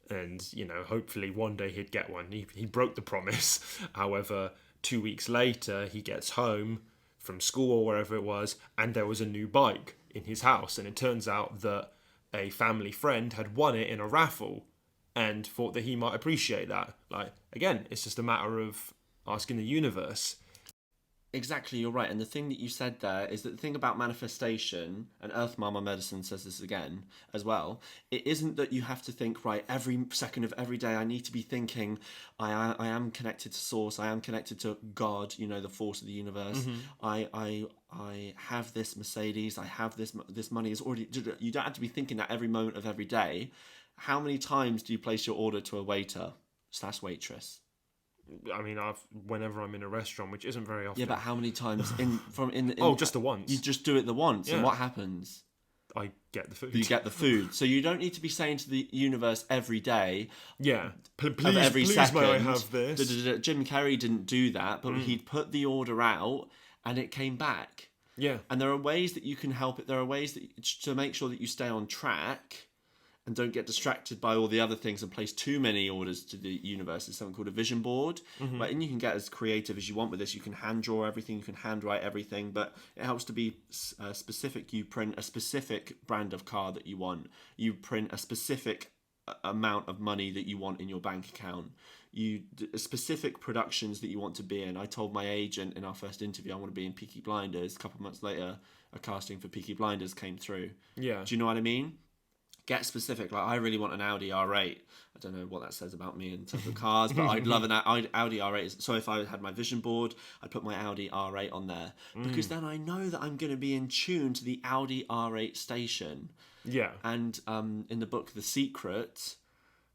and hopefully one day he'd get one. He broke the promise. However, 2 weeks later, he gets home from school or wherever it was, and there was a new bike in his house. And it turns out that a family friend had won it in a raffle and thought that he might appreciate that. Like, again, it's just a matter of asking the universe. Exactly, you're right. And the thing that you said there is that the thing about manifestation, and Earth Mama Medicine says this again as well, it isn't that you have to think, right, every second of every day I need to be thinking, I am connected to Source, I am connected to God, the force of the universe. I have this Mercedes, I have this money is already. You don't have to be thinking that every moment of every day. How many times do you place your order to a waiter/waitress? I mean, whenever I'm in a restaurant, which isn't very often. Yeah, but how many times just the once. You just do it the once, Yeah. and what happens? I get the food. You get the food. So you don't need to be saying to the universe every day. Yeah. Please, may I have this? Jim Carrey didn't do that, but he'd put the order out, and it came back. Yeah. And there are ways that you can help it. There are ways to make sure that you stay on track and don't get distracted by all the other things and place too many orders to the universe. There's something called a vision board, and you can get as creative as you want with this. You can hand draw everything, you can handwrite everything, but it helps to be specific. You print a specific brand of car that you want. You print a specific amount of money that you want in your bank account. Specific productions that you want to be in. I told my agent in our first interview I want to be in Peaky Blinders. A couple of months later, a casting for Peaky Blinders came through. Yeah. Do you know what I mean? Get specific. Like, I really want an Audi R8. I don't know what that says about me in terms of cars, but I'd love an Audi R8. So if I had my vision board, I'd put my Audi R8 on there, because then I know that I'm going to be in tune to the Audi R8 station. Yeah. And in the book The Secret,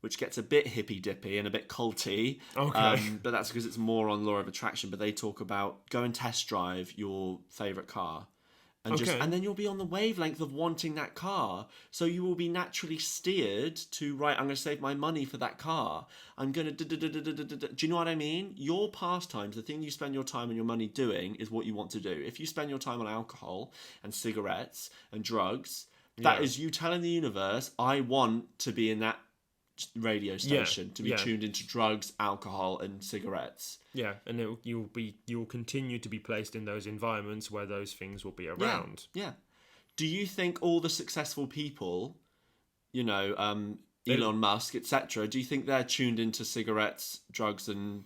which gets a bit hippy-dippy and a bit culty, but that's because it's more on law of attraction, but they talk about go and test drive your favourite car. And then you'll be on the wavelength of wanting that car. So you will be naturally steered to, right, I'm going to save my money for that car. I'm going to... Do you know what I mean? Your pastimes, the thing you spend your time and your money doing is what you want to do. If you spend your time on alcohol and cigarettes and drugs, that is you telling the universe, I want to be in that radio station, to be tuned into drugs, alcohol and cigarettes. Yeah, and you'll continue to be placed in those environments where those things will be around. Yeah. Do you think all the successful people, Elon Musk, etc., do you think they're tuned into cigarettes, drugs and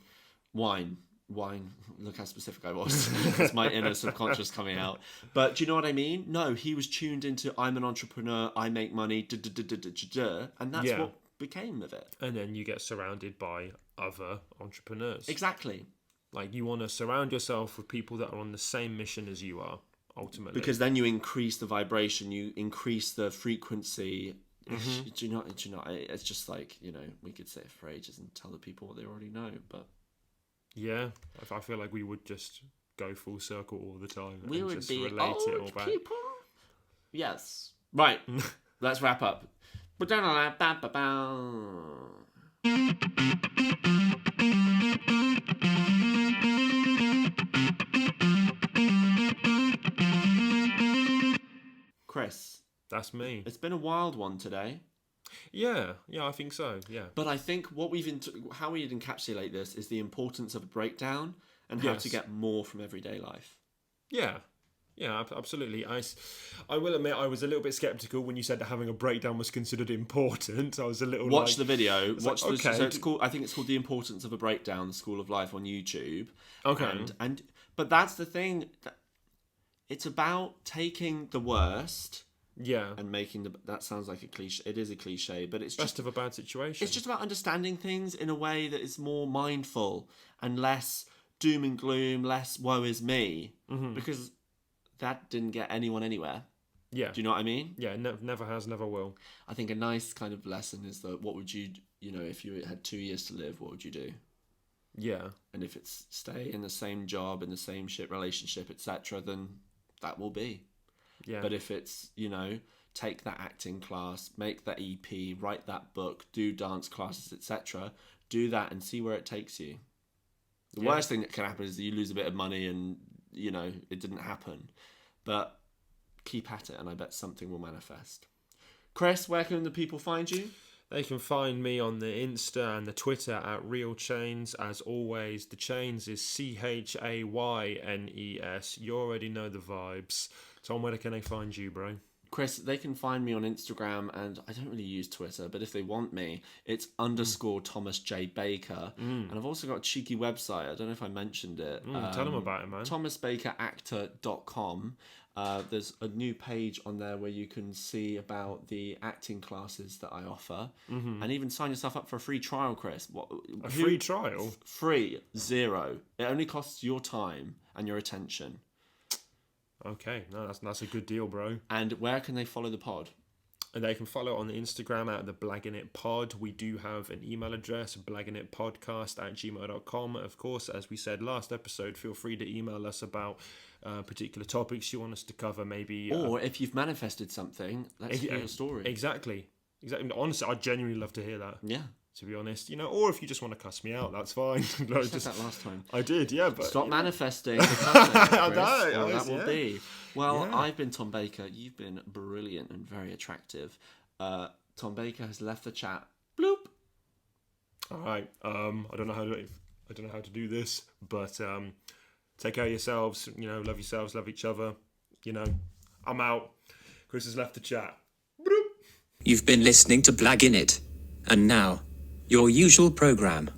wine? Wine, look how specific I was. That's my inner subconscious coming out. But do you know what I mean? No, he was tuned into, I'm an entrepreneur, I make money, and that's what became of it. And then you get surrounded by other entrepreneurs. Exactly. Like, you want to surround yourself with people that are on the same mission as you are, ultimately. Because then you increase the vibration, you increase the frequency. Do you know? It's just like, we could sit for ages and tell the people what they already know, but... Yeah, I feel like we would just go full circle all the time. We would just be relate old it all back. people. Yes. Right. Let's wrap up. Chris. That's me. It's been a wild one today. Yeah, I think so, yeah. But I think how we'd encapsulate this is the importance of a breakdown and how to get more from everyday life. Yeah, absolutely. I will admit I was a little bit sceptical when you said that having a breakdown was considered important. I was a little Watch the video. So it's called. I think it's called The Importance of a Breakdown: The School of Life on YouTube. Okay. But that's the thing. It's about taking the worst. Yeah. And making that sounds like a cliche. It is a cliche, but it's best of a bad situation. It's just about understanding things in a way that is more mindful and less doom and gloom, less woe is me, because that didn't get anyone anywhere. Yeah. Do you know what I mean? Yeah, never has, never will. I think a nice kind of lesson is that what would you, if you had 2 years to live, what would you do? Yeah. And if it's stay in the same job, in the same shit relationship, etc., then that will be. Yeah. But if it's, take that acting class, make that EP, write that book, do dance classes, etc., do that and see where it takes you. The worst thing that can happen is that you lose a bit of money and, it didn't happen. But keep at it and I bet something will manifest. Chris, where can the people find you? They can find me on the Insta and the Twitter at Real Chaynes. As always, the Chaynes is Chaynes. You already know the vibes. Tom, where can they find you, bro? Chris, they can find me on Instagram, and I don't really use Twitter, but if they want me, it's _ Thomas J. Baker. And I've also got a cheeky website. I don't know if I mentioned it. Tell them about it, man. thomasbakeractor.com. There's a new page on there where you can see about the acting classes that I offer, and even sign yourself up for a free trial, Chris. Free trial? Free, 0. It only costs your time and your attention. Okay, no, that's a good deal, bro. And where can they follow the pod? And they can follow on the Instagram at the Blaggin It Pod. We do have an email address, blagginitpodcast@gmail.com. Of course, as we said last episode, feel free to email us about particular topics you want us to cover, maybe. Or if you've manifested something, let's hear your story. Exactly. Honestly, I'd genuinely love to hear that. Yeah. To be honest, or if you just want to cuss me out, that's fine. I said that last time. I did, yeah, but stop manifesting the cussing, Chris, that will yeah. be. Well, Yeah. I've been Tom Baker. You've been brilliant and very attractive. Tom Baker has left the chat. Bloop. All right. I don't know how to do this, but take care of yourselves. Love yourselves, love each other. I'm out. Chris has left the chat. You've been listening to Blaggin It. And now, your usual program.